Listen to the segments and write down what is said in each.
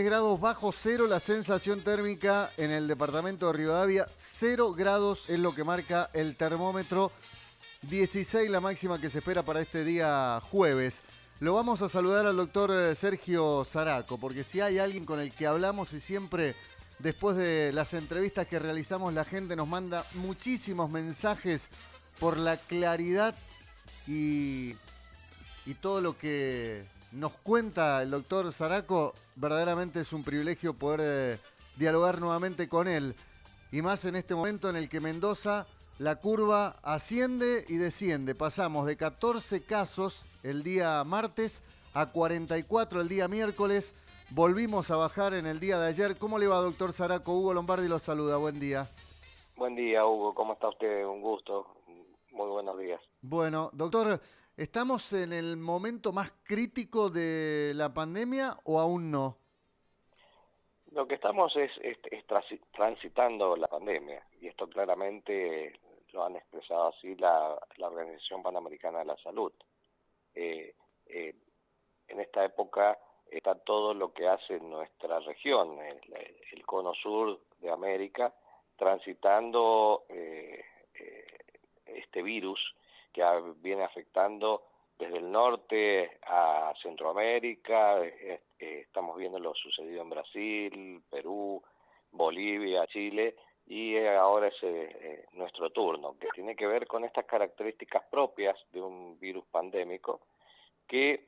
Grados bajo cero la sensación térmica en el departamento de Rivadavia. 0 grados es lo que marca el termómetro. 16 la máxima que se espera para este día jueves. Lo vamos a saludar al doctor Sergio Zaraco, porque si hay alguien con el que hablamos y siempre después de las entrevistas que realizamos la gente nos manda muchísimos mensajes por la claridad y todo lo que nos cuenta el doctor Zaraco, verdaderamente es un privilegio poder dialogar nuevamente con él. Y más en este momento en el que Mendoza, la curva asciende y desciende. Pasamos de 14 casos el día martes a 44 el día miércoles. Volvimos a bajar en el día de ayer. ¿Cómo le va, doctor Zaraco? Hugo Lombardi lo saluda. Buen día. Buen día, Hugo. ¿Cómo está usted? Un gusto. Muy buenos días. Bueno, doctor, ¿estamos en el momento más crítico de la pandemia o aún no? Lo que estamos es transitando la pandemia, y esto claramente lo han expresado así la Organización Panamericana de la Salud. Eh, eh, en esta época está todo lo que hace nuestra región, el cono sur de América, transitando este virus que viene afectando desde el norte a Centroamérica. Estamos viendo lo sucedido en Brasil, Perú, Bolivia, Chile, y ahora es nuestro turno, que tiene que ver con estas características propias de un virus pandémico que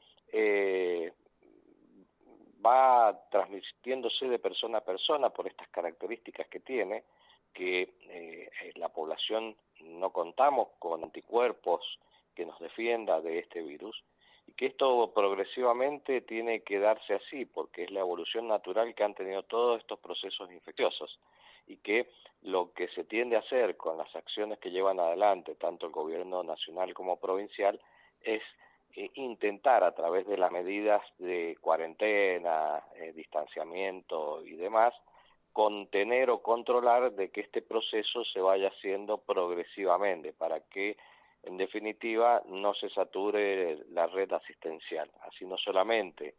va transmitiéndose de persona a persona por estas características que tiene, que la población no contamos con anticuerpos que nos defienda de este virus, y que esto progresivamente tiene que darse así, porque es la evolución natural que han tenido todos estos procesos infecciosos, y que lo que se tiende a hacer con las acciones que llevan adelante tanto el gobierno nacional como provincial es intentar, a través de las medidas de cuarentena, distanciamiento y demás, contener o controlar de que este proceso se vaya haciendo progresivamente para que en definitiva no se sature la red asistencial. Así no solamente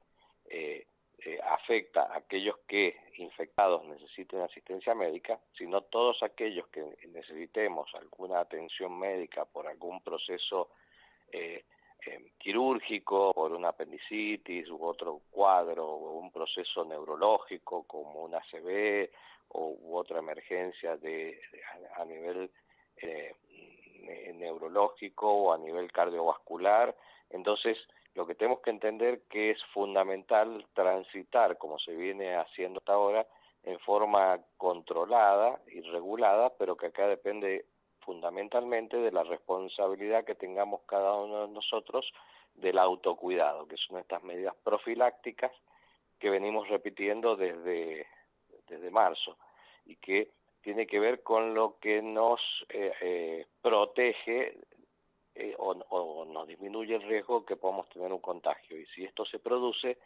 afecta a aquellos que infectados necesiten asistencia médica, sino todos aquellos que necesitemos alguna atención médica por algún proceso quirúrgico, por una apendicitis u otro cuadro, o un proceso neurológico como una ACV u otra emergencia a nivel neurológico o a nivel cardiovascular. Entonces, lo que tenemos que entender que es fundamental transitar, como se viene haciendo hasta ahora, en forma controlada y regulada, pero que acá depende fundamentalmente de la responsabilidad que tengamos cada uno de nosotros del autocuidado, que son estas medidas profilácticas que venimos repitiendo desde marzo, y que tiene que ver con lo que nos protege o nos disminuye el riesgo que podamos tener un contagio. Y si esto se produce,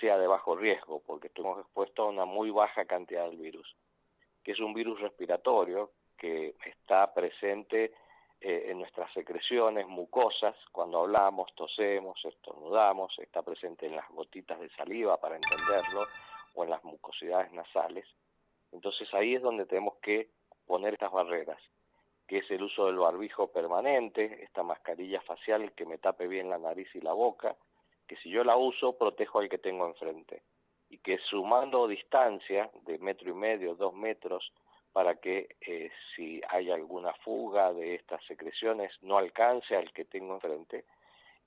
sea de bajo riesgo, porque estamos expuestos a una muy baja cantidad del virus, que es un virus respiratorio que está presente en nuestras secreciones mucosas, cuando hablamos, tosemos, estornudamos, está presente en las gotitas de saliva, para entenderlo, o en las mucosidades nasales. Entonces ahí es donde tenemos que poner estas barreras, que es el uso del barbijo permanente, esta mascarilla facial que me tape bien la nariz y la boca, que si yo la uso protejo al que tengo enfrente, y que sumando distancia de 1,5 metros, 2 metros, para que si hay alguna fuga de estas secreciones no alcance al que tengo enfrente,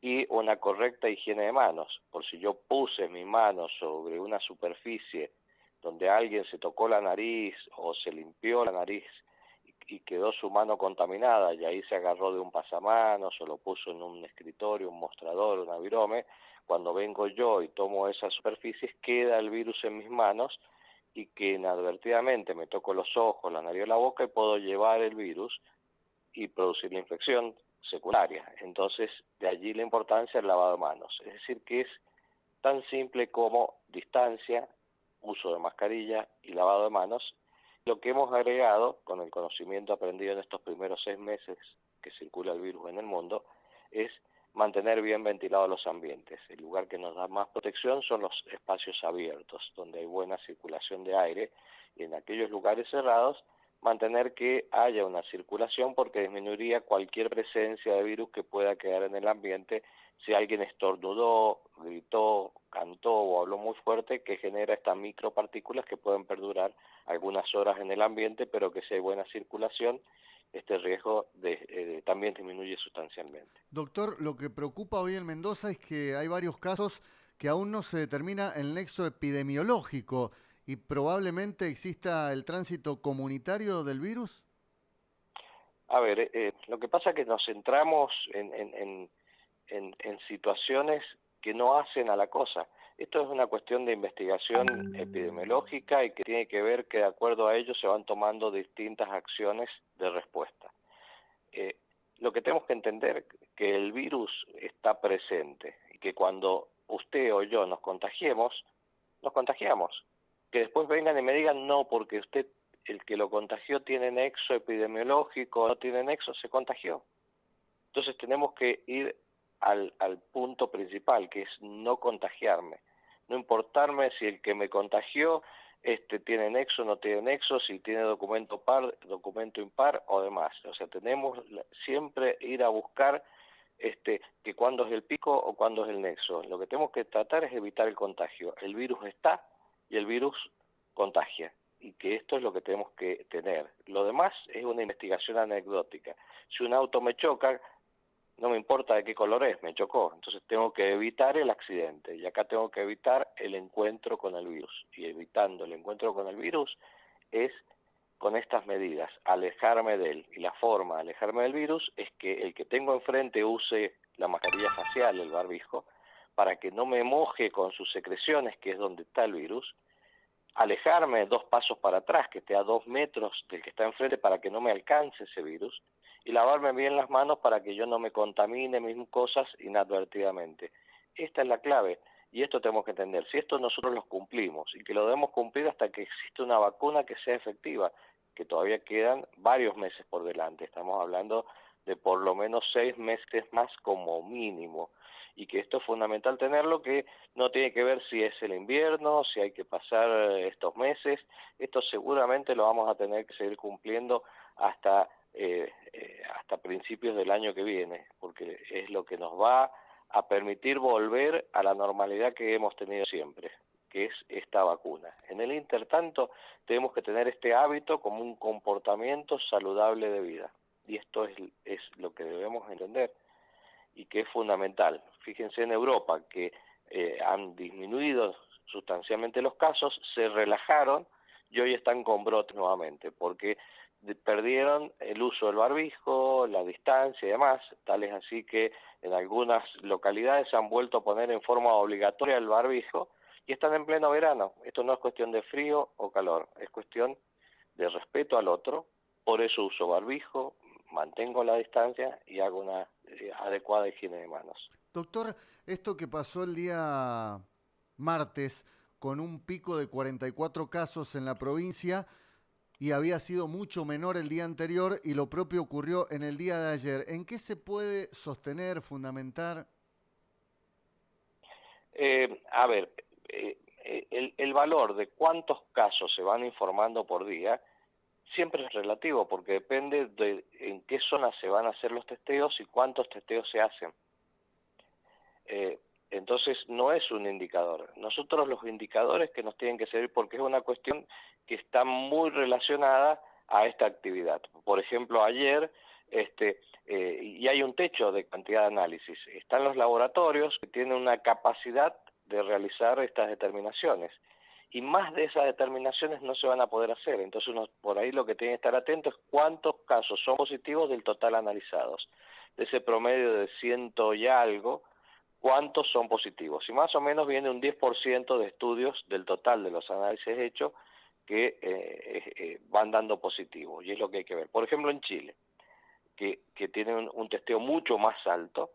y una correcta higiene de manos. Por si yo puse mi mano sobre una superficie donde alguien se tocó la nariz o se limpió la nariz y quedó su mano contaminada, y ahí se agarró de un pasamanos o lo puso en un escritorio, un mostrador, un virome, cuando vengo yo y tomo esas superficies, queda el virus en mis manos, y que inadvertidamente me toco los ojos, la nariz o la boca, y puedo llevar el virus y producir la infección secundaria. Entonces, de allí la importancia del lavado de manos. Es decir, que es tan simple como distancia, uso de mascarilla y lavado de manos. Lo que hemos agregado, con el conocimiento aprendido en estos primeros 6 meses que circula el virus en el mundo, es mantener bien ventilados los ambientes. El lugar que nos da más protección son los espacios abiertos, donde hay buena circulación de aire, y en aquellos lugares cerrados mantener que haya una circulación, porque disminuiría cualquier presencia de virus que pueda quedar en el ambiente si alguien estornudó, gritó, cantó o habló muy fuerte, que genera estas micropartículas que pueden perdurar algunas horas en el ambiente, pero que si hay buena circulación, este riesgo también disminuye sustancialmente. Doctor, lo que preocupa hoy en Mendoza es que hay varios casos que aún no se determina el nexo epidemiológico y probablemente exista el tránsito comunitario del virus. A ver, lo que pasa es que nos centramos en situaciones que no hacen a la cosa. Esto es una cuestión de investigación epidemiológica y que tiene que ver que de acuerdo a ello se van tomando distintas acciones de respuesta. Eh, lo que tenemos que entender es que el virus está presente y que cuando usted o yo nos contagiamos. Que después vengan y me digan no, porque usted, el que lo contagió, tiene nexo epidemiológico, no tiene nexo, se contagió. Entonces tenemos que ir al punto principal, que es no contagiarme. No importarme si el que me contagió tiene nexo, no tiene nexo, si tiene documento par, documento impar o demás. O sea, tenemos siempre ir a buscar que cuándo es el pico o cuándo es el nexo. Lo que tenemos que tratar es evitar el contagio. El virus está y el virus contagia. Y que esto es lo que tenemos que tener. Lo demás es una investigación anecdótica. Si un auto me choca, no me importa de qué color es, me chocó. Entonces tengo que evitar el accidente y acá tengo que evitar el encuentro con el virus. Y evitando el encuentro con el virus es con estas medidas, alejarme de él. Y la forma de alejarme del virus es que el que tengo enfrente use la mascarilla facial, el barbijo, para que no me moje con sus secreciones, que es donde está el virus, alejarme 2 pasos para atrás, que esté a 2 metros del que está enfrente para que no me alcance ese virus, y lavarme bien las manos para que yo no me contamine mis cosas inadvertidamente. Esta es la clave, y esto tenemos que entender. Si esto nosotros lo cumplimos, y que lo debemos cumplir hasta que exista una vacuna que sea efectiva, que todavía quedan varios meses por delante, estamos hablando de por lo menos 6 meses más como mínimo, y que esto es fundamental tenerlo, que no tiene que ver si es el invierno, si hay que pasar estos meses, esto seguramente lo vamos a tener que seguir cumpliendo hasta principios del año que viene, porque es lo que nos va a permitir volver a la normalidad que hemos tenido siempre, que es esta vacuna. En el intertanto, tenemos que tener este hábito como un comportamiento saludable de vida, y esto es lo que debemos entender y que es fundamental. Fíjense en Europa, que han disminuido sustancialmente los casos, se relajaron y hoy están con brotes nuevamente, porque perdieron el uso del barbijo, la distancia y demás, tal es así que en algunas localidades se han vuelto a poner en forma obligatoria el barbijo y están en pleno verano. Esto no es cuestión de frío o calor, es cuestión de respeto al otro, por eso uso barbijo, mantengo la distancia y hago una adecuada higiene de manos. Doctor, esto que pasó el día martes con un pico de 44 casos en la provincia y había sido mucho menor el día anterior y lo propio ocurrió en el día de ayer, ¿en qué se puede sostener, fundamentar? A ver, el valor de cuántos casos se van informando por día siempre es relativo porque depende de en qué zona se van a hacer los testeos y cuántos testeos se hacen. Entonces no es un indicador. Nosotros los indicadores que nos tienen que servir, porque es una cuestión que está muy relacionada a esta actividad. Por ejemplo, ayer, y hay un techo de cantidad de análisis. Están los laboratorios que tienen una capacidad de realizar estas determinaciones. Y más de esas determinaciones no se van a poder hacer. Entonces uno por ahí lo que tiene que estar atento es cuántos casos son positivos del total analizados. De ese promedio de 100 y algo, cuántos son positivos. Y más o menos viene un 10% de estudios del total de los análisis hechos que van dando positivo, y es lo que hay que ver. Por ejemplo, en Chile, que tienen un testeo mucho más alto,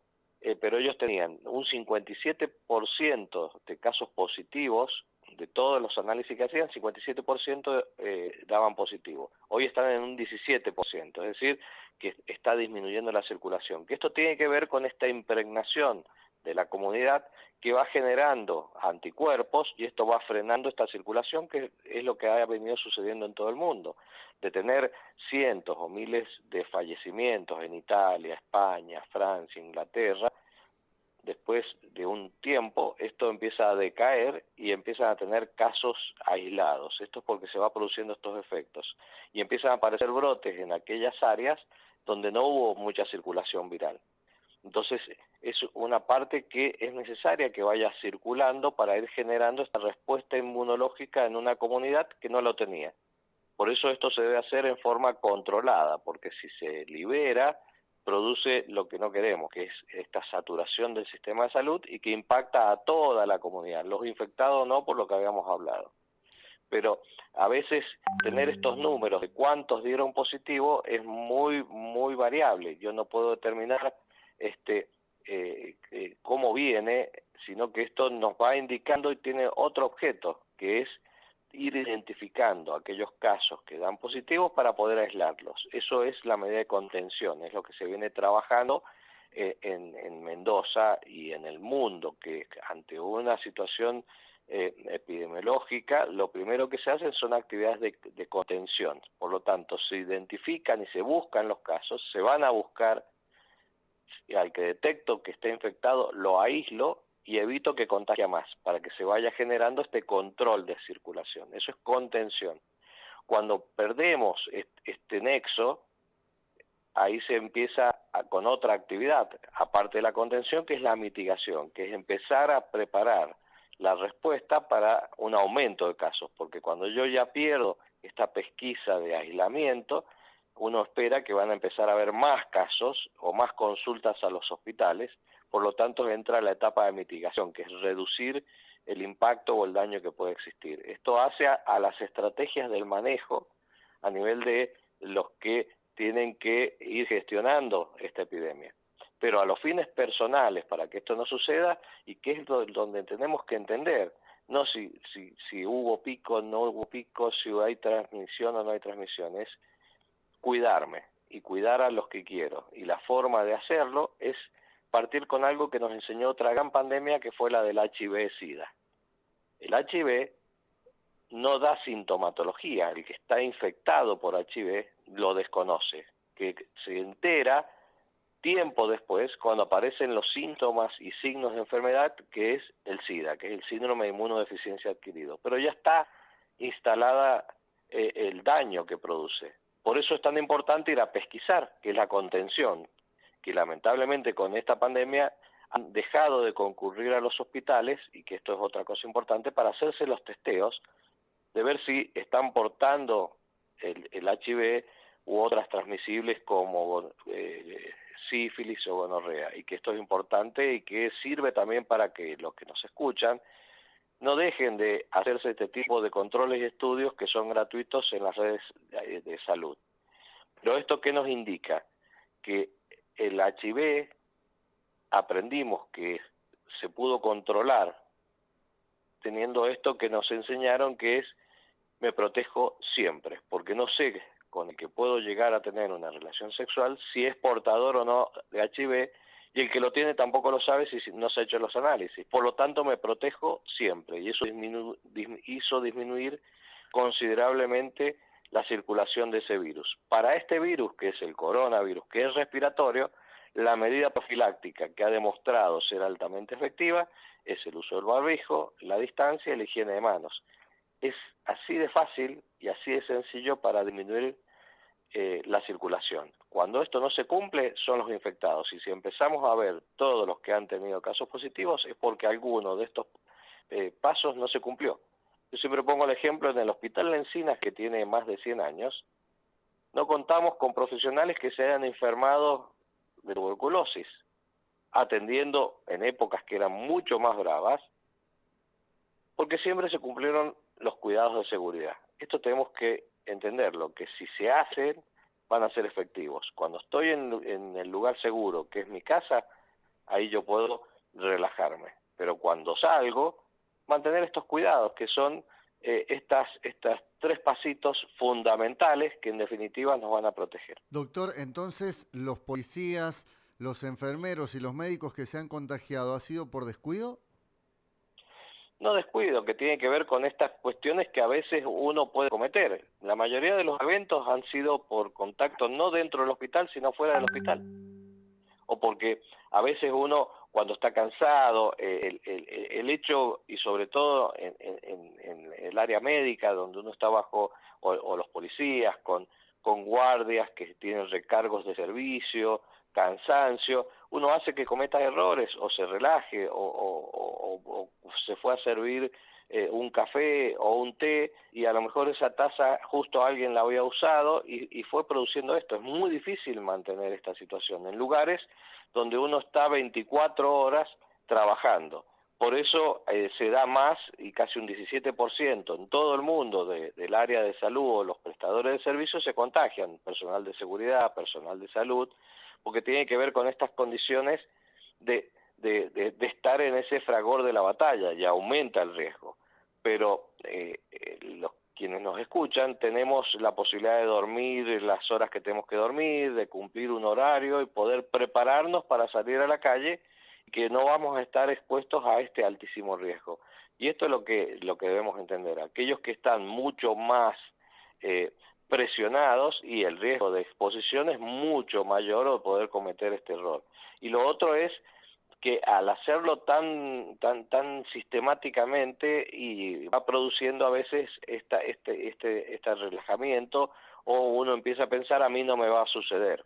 pero ellos tenían un 57% de casos positivos de todos los análisis que hacían, 57% daban positivo. Hoy están en un 17%, es decir, que está disminuyendo la circulación. Que esto tiene que ver con esta impregnación de la comunidad que va generando anticuerpos y esto va frenando esta circulación, que es lo que ha venido sucediendo en todo el mundo, de tener cientos o miles de fallecimientos en Italia, España, Francia, Inglaterra. Después de un tiempo esto empieza a decaer y empiezan a tener casos aislados. Esto es porque se va produciendo estos efectos y empiezan a aparecer brotes en aquellas áreas donde no hubo mucha circulación viral. Entonces es una parte que es necesaria que vaya circulando para ir generando esta respuesta inmunológica en una comunidad que no lo tenía. Por eso esto se debe hacer en forma controlada, porque si se libera, produce lo que no queremos, que es esta saturación del sistema de salud y que impacta a toda la comunidad. Los infectados no, por lo que habíamos hablado. Pero a veces tener estos números de cuántos dieron positivo es muy variable. Yo no puedo determinar cómo viene, sino que esto nos va indicando y tiene otro objeto, que es ir identificando aquellos casos que dan positivos para poder aislarlos. Eso es la medida de contención, es lo que se viene trabajando en Mendoza y en el mundo, que ante una situación epidemiológica, lo primero que se hacen son actividades de contención. Por lo tanto, se identifican y se buscan los casos, se van a buscar, al que detecto que está infectado, lo aíslo y evito que contagie más, para que se vaya generando este control de circulación. Eso es contención. Cuando perdemos este nexo, ahí se empieza con otra actividad, aparte de la contención, que es la mitigación, que es empezar a preparar la respuesta para un aumento de casos, porque cuando yo ya pierdo esta pesquisa de aislamiento, uno espera que van a empezar a haber más casos o más consultas a los hospitales, por lo tanto entra la etapa de mitigación, que es reducir el impacto o el daño que puede existir. Esto hace a las estrategias del manejo a nivel de los que tienen que ir gestionando esta epidemia. Pero a los fines personales, para que esto no suceda, y que es donde tenemos que entender, no si hubo pico, no hubo pico, si hay transmisión o no hay transmisión, es cuidarme y cuidar a los que quiero. Y la forma de hacerlo es partir con algo que nos enseñó otra gran pandemia, que fue la del HIV-Sida. El HIV no da sintomatología, el que está infectado por HIV lo desconoce, que se entera tiempo después cuando aparecen los síntomas y signos de enfermedad, que es el SIDA, que es el síndrome de inmunodeficiencia adquirido. Pero ya está instalada el daño que produce. Por eso es tan importante ir a pesquisar, que es la contención, que lamentablemente con esta pandemia han dejado de concurrir a los hospitales, y que esto es otra cosa importante, para hacerse los testeos, de ver si están portando el HIV u otras transmisibles como sífilis o gonorrea, y que esto es importante y que sirve también para que los que nos escuchan no dejen de hacerse este tipo de controles y estudios que son gratuitos en las redes de salud. Pero ¿esto qué nos indica? Que el HIV aprendimos que se pudo controlar teniendo esto que nos enseñaron, que es me protejo siempre, porque no sé con el que puedo llegar a tener una relación sexual si es portador o no de HIV, y el que lo tiene tampoco lo sabe si no se ha hecho los análisis. Por lo tanto, me protejo siempre, y eso hizo disminuir considerablemente la circulación de ese virus. Para este virus, que es el coronavirus, que es respiratorio, la medida profiláctica que ha demostrado ser altamente efectiva es el uso del barbijo, la distancia y la higiene de manos. Es así de fácil y así de sencillo para disminuir la circulación. Cuando esto no se cumple, son los infectados. Y si empezamos a ver todos los que han tenido casos positivos, es porque alguno de estos pasos no se cumplió. Yo siempre pongo el ejemplo en el Hospital de Encinas, que tiene más de 100 años, no contamos con profesionales que se hayan enfermado de tuberculosis, atendiendo en épocas que eran mucho más bravas, porque siempre se cumplieron los cuidados de seguridad. Esto tenemos que entenderlo, que si se hacen, van a ser efectivos. Cuando estoy en el lugar seguro, que es mi casa, ahí yo puedo relajarme. Pero cuando salgo, mantener estos cuidados, que son estas 3 pasitos fundamentales que en definitiva nos van a proteger. Doctor, entonces, ¿los policías, los enfermeros y los médicos que se han contagiado ha sido por descuido? No descuido, que tiene que ver con estas cuestiones que a veces uno puede cometer. La mayoría de los eventos han sido por contacto no dentro del hospital, sino fuera del hospital. O porque a veces uno, cuando está cansado, el hecho, y sobre todo en el área médica, donde uno está bajo, o los policías, con guardias que tienen recargos de servicio, cansancio, uno hace que cometa errores, o se relaje, o se fue a servir un café o un té, y a lo mejor esa taza justo alguien la había usado y fue produciendo esto. Es muy difícil mantener esta situación en lugares donde uno está 24 horas trabajando. Por eso se da más, y casi un 17% en todo el mundo del área de salud, o los prestadores de servicios se contagian, personal de seguridad, personal de salud, porque tiene que ver con estas condiciones de estar en ese fragor de la batalla, y aumenta el riesgo. Pero quienes nos escuchan tenemos la posibilidad de dormir las horas que tenemos que dormir, de cumplir un horario y poder prepararnos para salir a la calle, y que no vamos a estar expuestos a este altísimo riesgo. Y esto es lo que debemos entender. Aquellos que están mucho más presionados, y el riesgo de exposición es mucho mayor de poder cometer este error. Y lo otro es que al hacerlo tan sistemáticamente, y va produciendo a veces este relajamiento, o uno empieza a pensar, a mí no me va a suceder,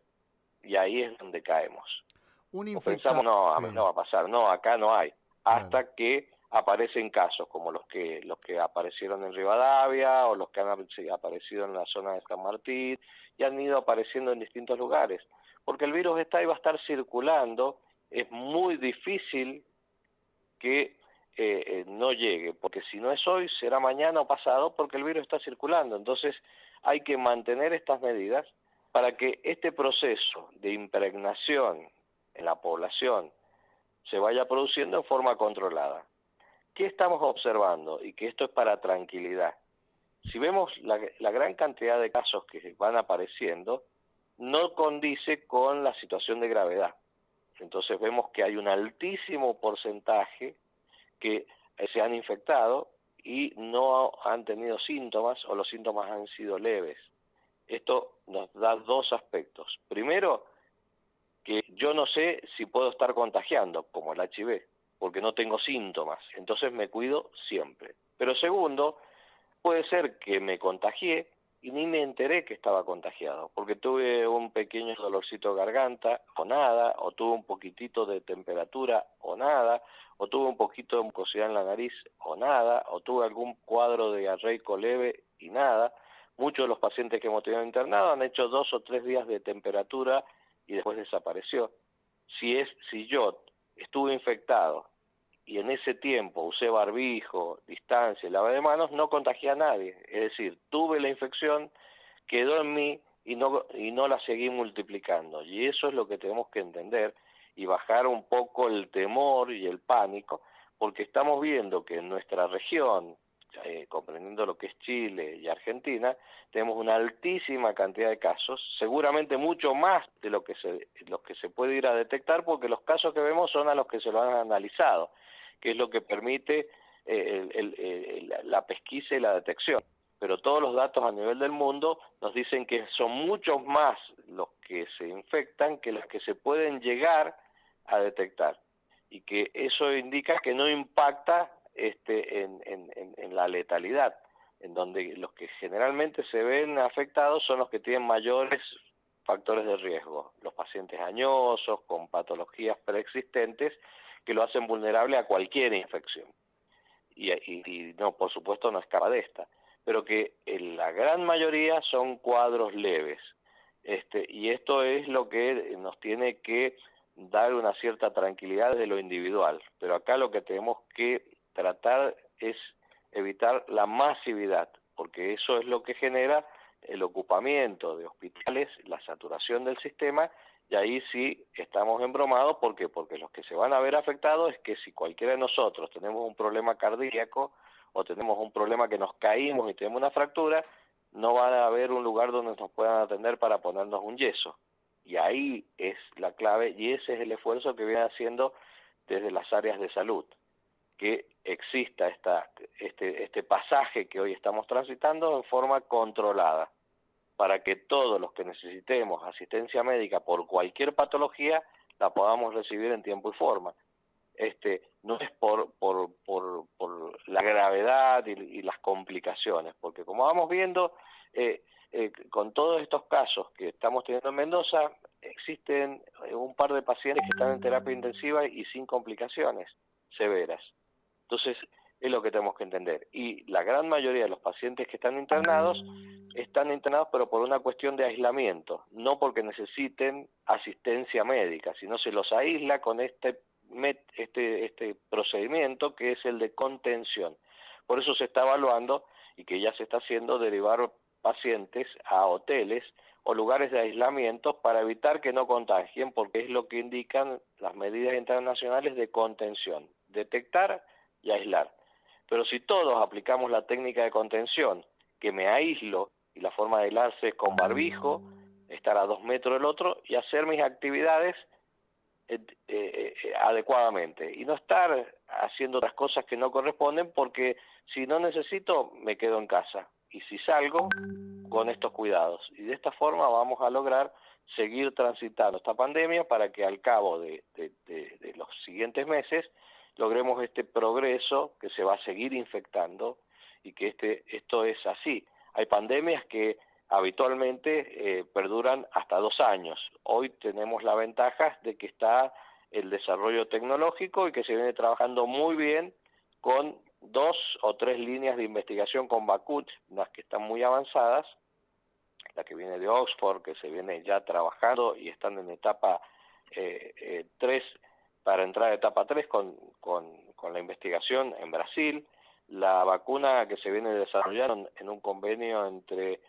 y ahí es donde caemos. Un O pensamos, infectado, no, a mí sí, no va a pasar, no, acá no hay, claro. hasta que aparecen casos como los que aparecieron en Rivadavia, o los que han aparecido en la zona de San Martín, y han ido apareciendo en distintos lugares, porque el virus está y va a estar circulando. Es muy difícil que no llegue, porque si no es hoy, será mañana o pasado, porque el virus está circulando. Entonces hay que mantener estas medidas para que este proceso de impregnación en la población se vaya produciendo en forma controlada. ¿Qué estamos observando? Y que esto es para tranquilidad. Si vemos la gran cantidad de casos que van apareciendo, no condice con la situación de gravedad. Entonces vemos que hay un altísimo porcentaje que se han infectado y no han tenido síntomas, o los síntomas han sido leves. Esto nos da 2 aspectos. Primero, que yo no sé si puedo estar contagiando, como el HIV, porque no tengo síntomas, entonces me cuido siempre. Pero segundo, puede ser que me contagié y ni me enteré que estaba contagiado, porque tuve un pequeño dolorcito de garganta o nada, o tuve un poquitito de temperatura o nada, o tuve un poquito de mucosidad en la nariz o nada, o tuve algún cuadro de diarreico leve y nada. Muchos de los pacientes que hemos tenido internado han hecho 2 o 3 días de temperatura y después desapareció. Si yo estuve infectado y en ese tiempo usé barbijo, distancia, lavado de manos, no contagié a nadie. Es decir, tuve la infección, quedó en mí y no la seguí multiplicando. Y eso es lo que tenemos que entender, y bajar un poco el temor y el pánico, porque estamos viendo que en nuestra región, comprendiendo lo que es Chile y Argentina, tenemos una altísima cantidad de casos, seguramente mucho más de lo que se puede ir a detectar, porque los casos que vemos son a los que se lo han analizado, que es lo que permite la pesquisa y la detección. Pero todos los datos a nivel del mundo nos dicen que son muchos más los que se infectan que los que se pueden llegar a detectar, y que eso indica que no impacta en la letalidad, en donde los que generalmente se ven afectados son los que tienen mayores factores de riesgo, los pacientes añosos, con patologías preexistentes, que lo hacen vulnerable a cualquier infección. Y no, por supuesto, no escapa de esta, pero que la gran mayoría son cuadros leves. Y esto es lo que nos tiene que dar una cierta tranquilidad desde lo individual. Pero acá lo que tenemos que tratar es evitar la masividad, porque eso es lo que genera el ocupamiento de hospitales, la saturación del sistema, Y ahí sí estamos embromados. ¿Por qué? Porque los que se van a ver afectados es que si cualquiera de nosotros tenemos un problema cardíaco o tenemos un problema que nos caímos y tenemos una fractura, no va a haber un lugar donde nos puedan atender para ponernos un yeso. Y ahí es la clave y ese es el esfuerzo que viene haciendo desde las áreas de salud, que exista este pasaje que hoy estamos transitando en forma controlada, para que todos los que necesitemos asistencia médica por cualquier patología la podamos recibir en tiempo y forma. No es por la gravedad y las complicaciones, porque como vamos viendo, con todos estos casos que estamos teniendo en Mendoza, existen un par de pacientes que están en terapia intensiva y sin complicaciones severas. Entonces, es lo que tenemos que entender. Y la gran mayoría de los pacientes que están internados pero por una cuestión de aislamiento, no porque necesiten asistencia médica, sino se los aísla con este procedimiento que es el de contención. Por eso se está evaluando y que ya se está haciendo derivar pacientes a hoteles o lugares de aislamiento para evitar que no contagien, porque es lo que indican las medidas internacionales de contención, detectar y aislar. Pero si todos aplicamos la técnica de contención, que me aíslo, y la forma de aislarse es con barbijo, estar a 2 metros del otro y hacer mis actividades adecuadamente y no estar haciendo otras cosas que no corresponden, porque si no necesito me quedo en casa y si salgo con estos cuidados, y de esta forma vamos a lograr seguir transitando esta pandemia para que al cabo de los siguientes meses logremos este progreso que se va a seguir infectando y que esto es así. Hay pandemias que habitualmente perduran hasta 2 años. Hoy tenemos la ventaja de que está el desarrollo tecnológico y que se viene trabajando muy bien con 2 o 3 líneas de investigación con vacunas, las que están muy avanzadas, la que viene de Oxford, que se viene ya trabajando y están en etapa 3, para entrar a etapa 3 con la investigación en Brasil, la vacuna que se viene desarrollando en un convenio entre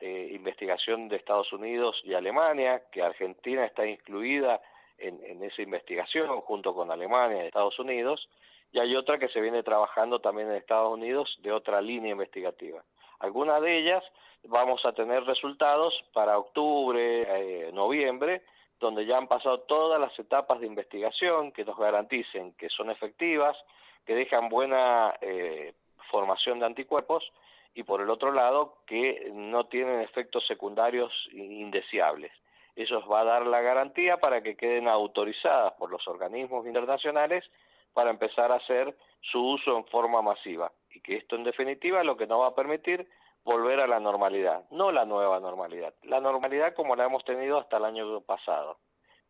investigación de Estados Unidos y Alemania, que Argentina está incluida en esa investigación junto con Alemania y Estados Unidos, y hay otra que se viene trabajando también en Estados Unidos de otra línea investigativa. Algunas de ellas vamos a tener resultados para octubre, noviembre, donde ya han pasado todas las etapas de investigación que nos garanticen que son efectivas, que dejan buena formación de anticuerpos, y por el otro lado que no tienen efectos secundarios indeseables. Eso va a dar la garantía para que queden autorizadas por los organismos internacionales para empezar a hacer su uso en forma masiva, y que esto en definitiva es lo que nos va a permitir volver a la normalidad, no la nueva normalidad, la normalidad como la hemos tenido hasta el año pasado,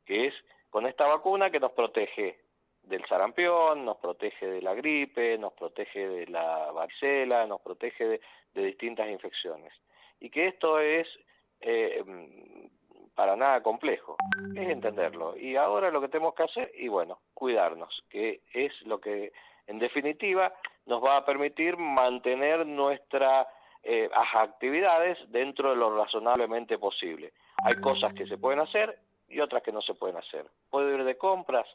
que es con esta vacuna que nos protege del sarampión, nos protege de la gripe, nos protege de la varicela, nos protege de distintas infecciones. Y que esto es para nada complejo, es entenderlo. Y ahora lo que tenemos que hacer, y bueno, cuidarnos, que es lo que en definitiva nos va a permitir mantener nuestras actividades dentro de lo razonablemente posible. Hay cosas que se pueden hacer y otras que no se pueden hacer. Puedo ir de compras,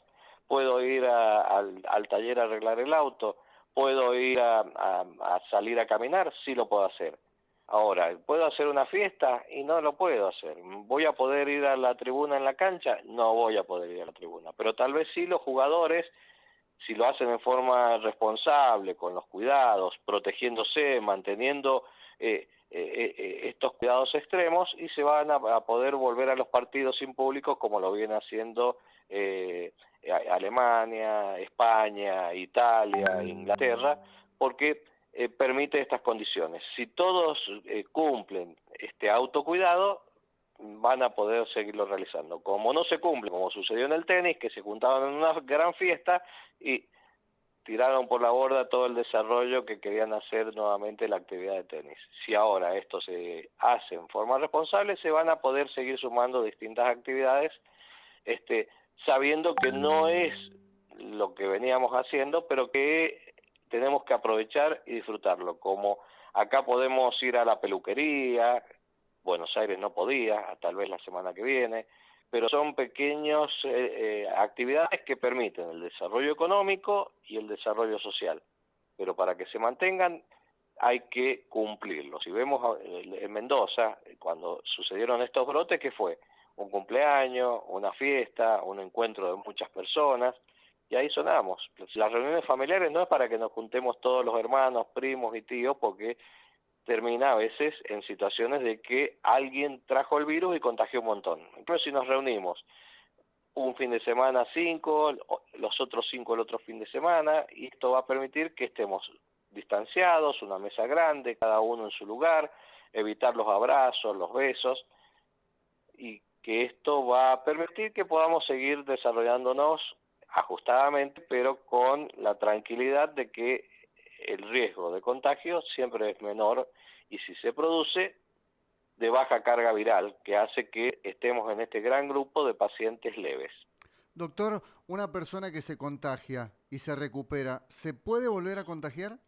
puedo ir al taller a arreglar el auto, puedo ir a salir a caminar, sí lo puedo hacer. Ahora, ¿puedo hacer una fiesta? Y no lo puedo hacer. ¿Voy a poder ir a la tribuna en la cancha? No voy a poder ir a la tribuna. Pero tal vez sí los jugadores, si lo hacen en forma responsable, con los cuidados, protegiéndose, manteniendo estos cuidados extremos, y se van a poder volver a los partidos sin público como lo viene haciendo Alemania, España, Italia, Inglaterra, porque permite estas condiciones. Si todos cumplen este autocuidado, van a poder seguirlo realizando. Como no se cumple, como sucedió en el tenis, que se juntaban en una gran fiesta y tiraron por la borda todo el desarrollo que querían hacer nuevamente la actividad de tenis. Si ahora esto se hace en forma responsable, se van a poder seguir sumando distintas actividades, sabiendo que no es lo que veníamos haciendo, pero que tenemos que aprovechar y disfrutarlo. Como acá podemos ir a la peluquería, Buenos Aires no podía, tal vez la semana que viene, pero son pequeñas actividades que permiten el desarrollo económico y el desarrollo social. Pero para que se mantengan hay que cumplirlo. Si vemos en Mendoza, cuando sucedieron estos brotes, ¿qué fue? Un cumpleaños, una fiesta, un encuentro de muchas personas, y ahí sonamos. Las reuniones familiares no es para que nos juntemos todos los hermanos, primos y tíos, porque termina a veces en situaciones de que alguien trajo el virus y contagió un montón. Incluso si nos reunimos un fin de semana 5, los otros 5 el otro fin de semana, y esto va a permitir que estemos distanciados, una mesa grande, cada uno en su lugar, evitar los abrazos, los besos, y que esto va a permitir que podamos seguir desarrollándonos ajustadamente, pero con la tranquilidad de que el riesgo de contagio siempre es menor y si se produce de baja carga viral, que hace que estemos en este gran grupo de pacientes leves. Doctor, una persona que se contagia y se recupera, ¿se puede volver a contagiar?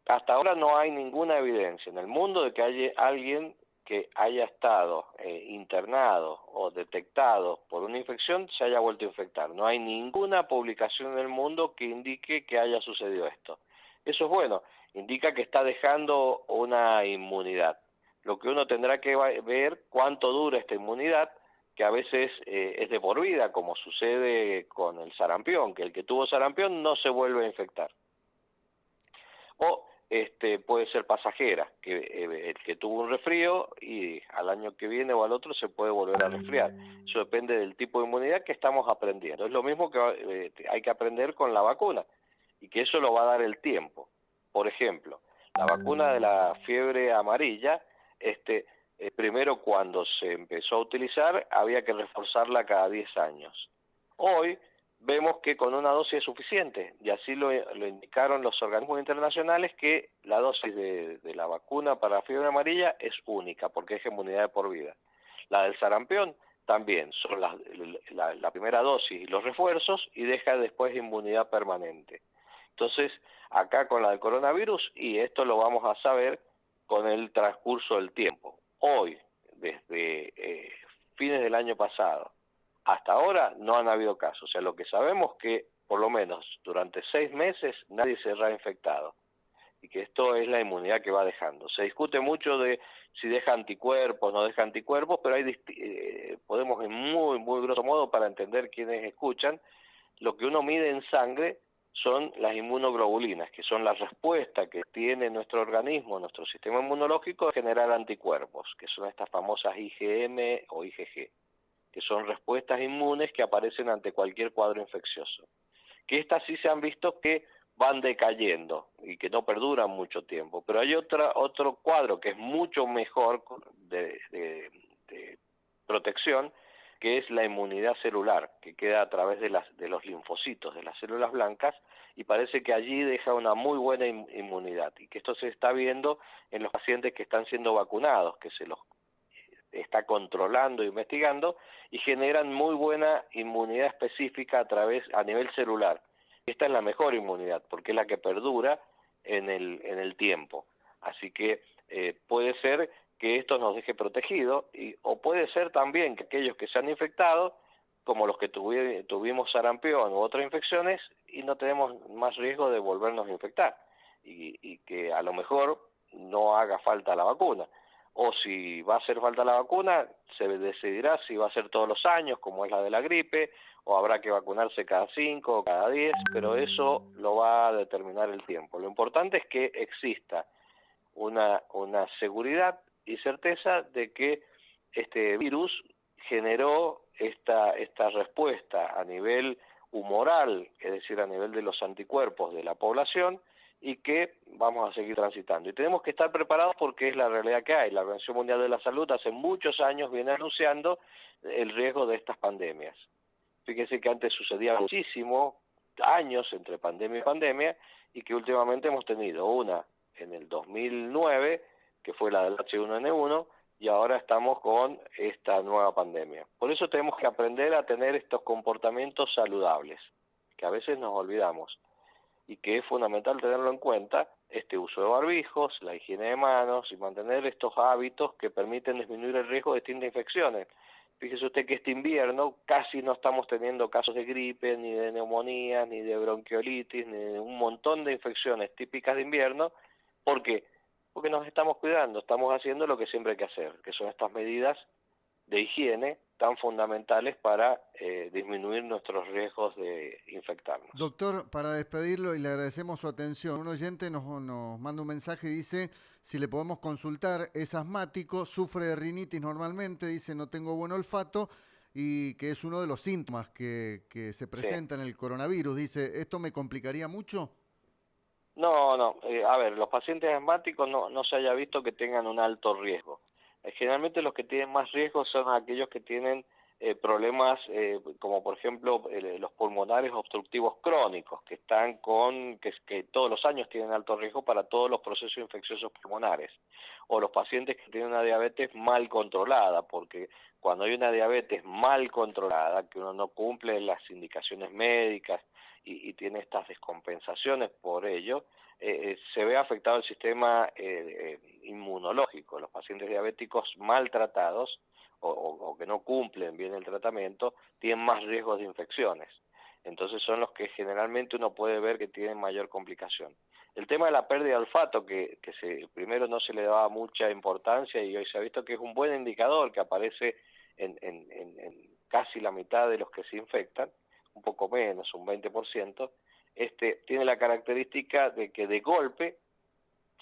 Hasta ahora no hay ninguna evidencia en el mundo de que haya alguien que haya estado internado o detectado por una infección se haya vuelto a infectar. No hay ninguna publicación en el mundo que indique que haya sucedido esto. Eso es bueno, indica que está dejando una inmunidad. Lo que uno tendrá que ver cuánto dura esta inmunidad, que a veces es de por vida, como sucede con el sarampión, que el que tuvo sarampión no se vuelve a infectar. O puede ser pasajera, que el que tuvo un resfrío y al año que viene o al otro se puede volver a resfriar. Eso depende del tipo de inmunidad que estamos aprendiendo. Es lo mismo que hay que aprender con la vacuna y que eso lo va a dar el tiempo. Por ejemplo, la vacuna de la fiebre amarilla, primero cuando se empezó a utilizar había que reforzarla cada 10 años. Hoy vemos que con una dosis es suficiente, y así lo indicaron los organismos internacionales, que la dosis de la vacuna para la fiebre amarilla es única, porque es inmunidad de por vida. La del sarampión también, son la primera dosis y los refuerzos, y deja después inmunidad permanente. Entonces, acá con la del coronavirus, y esto lo vamos a saber con el transcurso del tiempo. Hoy, desde fines del año pasado, hasta ahora no han habido casos, o sea, lo que sabemos que por lo menos durante 6 meses nadie se ha infectado y que esto es la inmunidad que va dejando. Se discute mucho de si deja anticuerpos, no deja anticuerpos, pero podemos en muy grosso modo, para entender quienes escuchan, lo que uno mide en sangre son las inmunoglobulinas, que son la respuesta que tiene nuestro organismo, nuestro sistema inmunológico, de generar anticuerpos, que son estas famosas IgM o IgG, que son respuestas inmunes que aparecen ante cualquier cuadro infeccioso. Que estas sí se han visto que van decayendo y que no perduran mucho tiempo, pero hay otro cuadro que es mucho mejor de protección, que es la inmunidad celular, que queda a través de los linfocitos, de las células blancas, y parece que allí deja una muy buena inmunidad, y que esto se está viendo en los pacientes que están siendo vacunados, que se los está controlando e investigando, y generan muy buena inmunidad específica a nivel celular. Esta es la mejor inmunidad, porque es la que perdura en el tiempo. Así que puede ser que esto nos deje protegido, o puede ser también que aquellos que se han infectado, como los que tuvimos sarampión u otras infecciones, y no tenemos más riesgo de volvernos a infectar, y que a lo mejor no haga falta la vacuna. O si va a hacer falta la vacuna, se decidirá si va a ser todos los años, como es la de la gripe, o habrá que vacunarse cada 5 o cada 10, pero eso lo va a determinar el tiempo. Lo importante es que exista una seguridad y certeza de que este virus generó esta respuesta a nivel humoral, es decir, a nivel de los anticuerpos de la población, y que vamos a seguir transitando. Y tenemos que estar preparados porque es la realidad que hay. La Organización Mundial de la Salud hace muchos años viene anunciando el riesgo de estas pandemias. Fíjense que antes sucedía muchísimo, años entre pandemia y pandemia, y que últimamente hemos tenido una en el 2009, que fue la del H1N1, y ahora estamos con esta nueva pandemia. Por eso tenemos que aprender a tener estos comportamientos saludables, que a veces nos olvidamos, y que es fundamental tenerlo en cuenta, este uso de barbijos, la higiene de manos y mantener estos hábitos que permiten disminuir el riesgo de distintas infecciones. Fíjese usted que este invierno casi no estamos teniendo casos de gripe, ni de neumonía, ni de bronquiolitis, ni de un montón de infecciones típicas de invierno. ¿Por qué? Porque nos estamos cuidando, estamos haciendo lo que siempre hay que hacer, que son estas medidas de higiene tan fundamentales para disminuir nuestros riesgos de infectarnos. Doctor, para despedirlo y le agradecemos su atención, un oyente nos manda un mensaje y dice si le podemos consultar, es asmático, sufre de rinitis normalmente, dice no tengo buen olfato y que es uno de los síntomas que se Sí. presenta en el coronavirus. Dice, ¿esto me complicaría mucho? No, no, a ver, los pacientes asmáticos no se haya visto que tengan un alto riesgo. Generalmente los que tienen más riesgo son aquellos que tienen problemas como por ejemplo los pulmonares obstructivos crónicos, que están que todos los años tienen alto riesgo para todos los procesos infecciosos pulmonares, o los pacientes que tienen una diabetes mal controlada, porque cuando hay una diabetes mal controlada, que uno no cumple las indicaciones médicas y tiene estas descompensaciones por ello, se ve afectado el sistema inmunológico. Los pacientes diabéticos maltratados o que no cumplen bien el tratamiento tienen más riesgos de infecciones. Entonces son los que generalmente uno puede ver que tienen mayor complicación. El tema de la pérdida de olfato, primero no se le daba mucha importancia y hoy se ha visto que es un buen indicador que aparece en casi la mitad de los que se infectan, un poco menos, un 20%, tiene la característica de que de golpe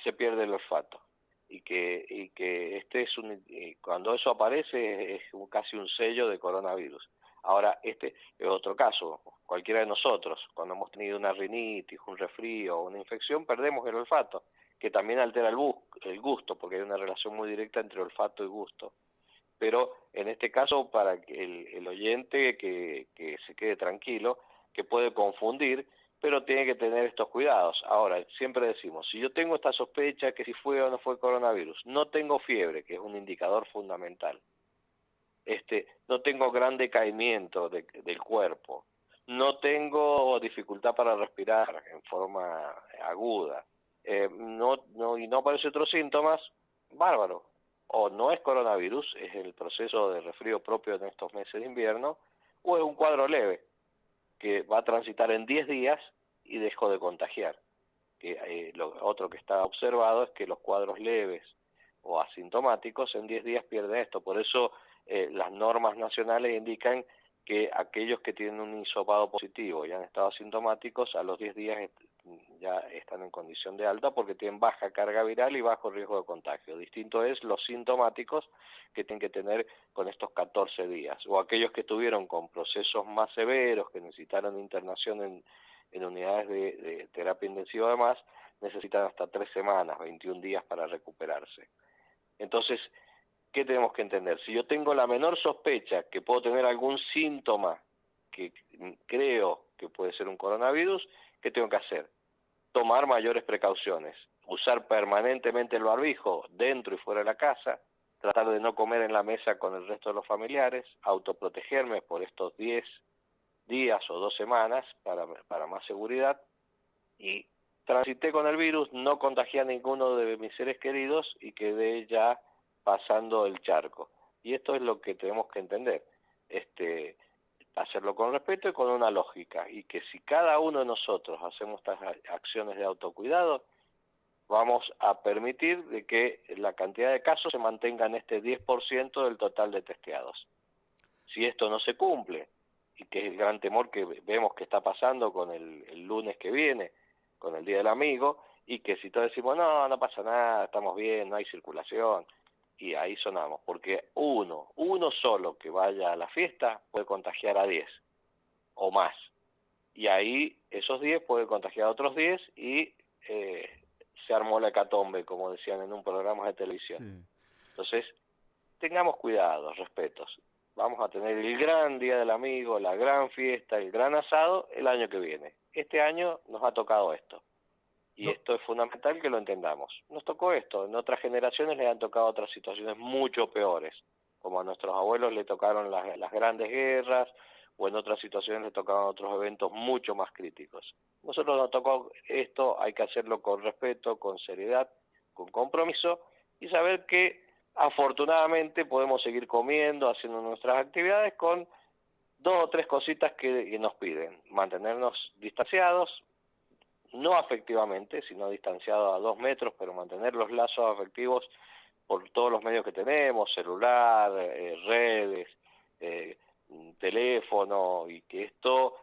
se pierde el olfato y que cuando eso aparece es casi un sello de coronavirus. Ahora, este es otro caso, cualquiera de nosotros, cuando hemos tenido una rinitis, un resfrío o una infección, perdemos el olfato, que también altera el gusto, porque hay una relación muy directa entre olfato y gusto. Pero en este caso, para que el oyente que se quede tranquilo, que puede confundir, pero tiene que tener estos cuidados. Ahora, siempre decimos, si yo tengo esta sospecha que si fue o no fue coronavirus, no tengo fiebre, que es un indicador fundamental, no tengo gran decaimiento del cuerpo, no tengo dificultad para respirar en forma aguda, y no aparecen otros síntomas, bárbaro. O no es coronavirus, es el proceso de resfrío propio en estos meses de invierno, o es un cuadro leve, que va a transitar en 10 días y dejó de contagiar. Lo otro que está observado es que los cuadros leves o asintomáticos en 10 días pierden esto. Por eso las normas nacionales indican que aquellos que tienen un hisopado positivo y han estado asintomáticos, a los 10 días ya están en condición de alta porque tienen baja carga viral y bajo riesgo de contagio. Distinto es los sintomáticos que tienen que tener con estos 14 días, o aquellos que estuvieron con procesos más severos, que necesitaron internación en unidades de terapia intensiva además, necesitan hasta 3 semanas, 21 días para recuperarse. Entonces, ¿qué tenemos que entender? Si yo tengo la menor sospecha que puedo tener algún síntoma que creo que puede ser un coronavirus, ¿qué tengo que hacer? Tomar mayores precauciones, usar permanentemente el barbijo dentro y fuera de la casa, tratar de no comer en la mesa con el resto de los familiares, autoprotegerme por estos 10 días o 2 semanas para más seguridad, y transité con el virus, no contagié a ninguno de mis seres queridos y quedé ya pasando el charco. Y esto es lo que tenemos que entender, hacerlo con respeto y con una lógica, y que si cada uno de nosotros hacemos estas acciones de autocuidado, vamos a permitir de que la cantidad de casos se mantenga en este 10% del total de testeados. Si esto no se cumple, y que es el gran temor que vemos que está pasando con el lunes que viene, con el Día del Amigo, y que si todos decimos, no pasa nada, estamos bien, no hay circulación, y ahí sonamos, porque uno solo que vaya a la fiesta puede contagiar a 10 o más, y ahí esos 10 pueden contagiar a otros 10 y se armó la hecatombe, como decían en un programa de televisión. Sí. Entonces, tengamos cuidado, respetos. Vamos a tener el gran Día del Amigo, la gran fiesta, el gran asado el año que viene. Este año nos ha tocado esto. Y Do- esto es fundamental que lo entendamos. Nos tocó esto. En otras generaciones les han tocado otras situaciones mucho peores, como a nuestros abuelos le tocaron las grandes guerras, o en otras situaciones le tocaron otros eventos mucho más críticos. Nosotros nos tocó esto, hay que hacerlo con respeto, con seriedad, con compromiso, y saber que afortunadamente podemos seguir comiendo, haciendo nuestras actividades con 2 o 3 cositas que nos piden. Mantenernos distanciados, no afectivamente, sino distanciados a 2 metros, pero mantener los lazos afectivos por todos los medios que tenemos, celular, redes, eh, teléfono, y que esto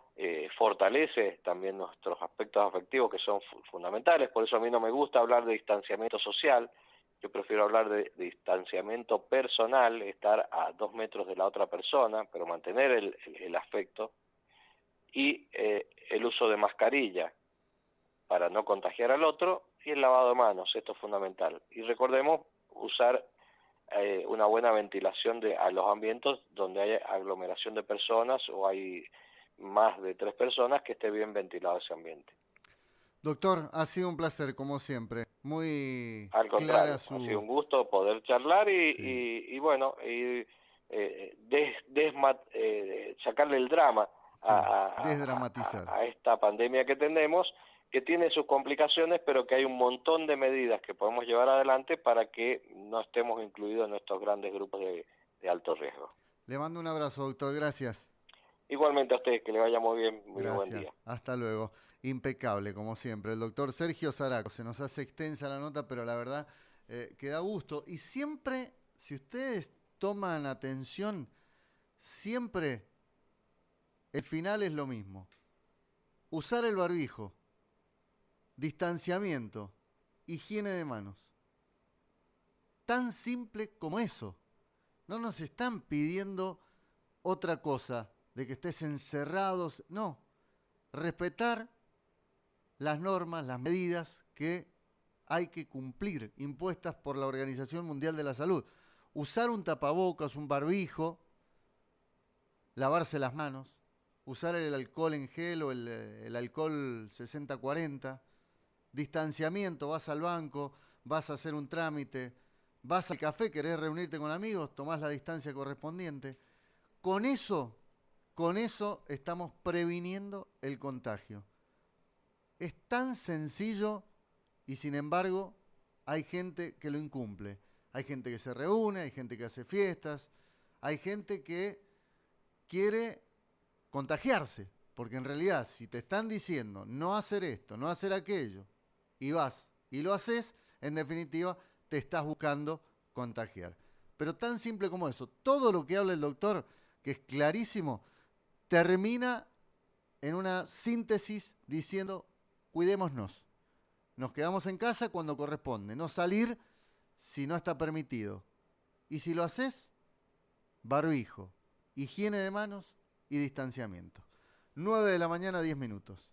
fortalece también nuestros aspectos afectivos que son fundamentales. Por eso a mí no me gusta hablar de distanciamiento social, yo prefiero hablar de distanciamiento personal, estar a 2 metros de la otra persona, pero mantener el afecto, y el uso de mascarilla para no contagiar al otro, y el lavado de manos, esto es fundamental. Y recordemos usar una buena ventilación a los ambientes donde hay aglomeración de personas o hay más de 3 personas, que esté bien ventilado ese ambiente. Doctor, ha sido un placer, como siempre. Muy Al clara contrario, ha sido su... un gusto poder charlar Sí, y bueno, sacarle el drama sí, desdramatizar. a esta pandemia que tenemos, que tiene sus complicaciones, pero que hay un montón de medidas que podemos llevar adelante para que no estemos incluidos en estos grandes grupos de alto riesgo. Le mando un abrazo, doctor. Gracias. Igualmente a ustedes, que le vaya muy bien, muy buen Gracias. día. Hasta luego. Impecable, como siempre. El doctor Sergio Zaraco. Se nos hace extensa la nota, pero la verdad que da gusto. Y siempre, si ustedes toman atención, siempre el final es lo mismo. Usar el barbijo, distanciamiento, higiene de manos. Tan simple como eso. No nos están pidiendo otra cosa, de que estés encerrados. No, respetar las normas, las medidas que hay que cumplir, impuestas por la Organización Mundial de la Salud. Usar un tapabocas, un barbijo, lavarse las manos, usar el alcohol en gel o el alcohol 60-40, distanciamiento, vas al banco, vas a hacer un trámite, vas al café, querés reunirte con amigos, tomás la distancia correspondiente. Con eso estamos previniendo el contagio. Es tan sencillo y sin embargo hay gente que lo incumple. Hay gente que se reúne, hay gente que hace fiestas, hay gente que quiere contagiarse. Porque en realidad si te están diciendo no hacer esto, no hacer aquello, y vas y lo haces, en definitiva te estás buscando contagiar. Pero tan simple como eso, todo lo que habla el doctor, que es clarísimo, termina en una síntesis diciendo: cuidémonos. Nos quedamos en casa cuando corresponde, no salir si no está permitido. Y si lo haces, barbijo, higiene de manos y distanciamiento. 9 de la mañana, 10 minutos.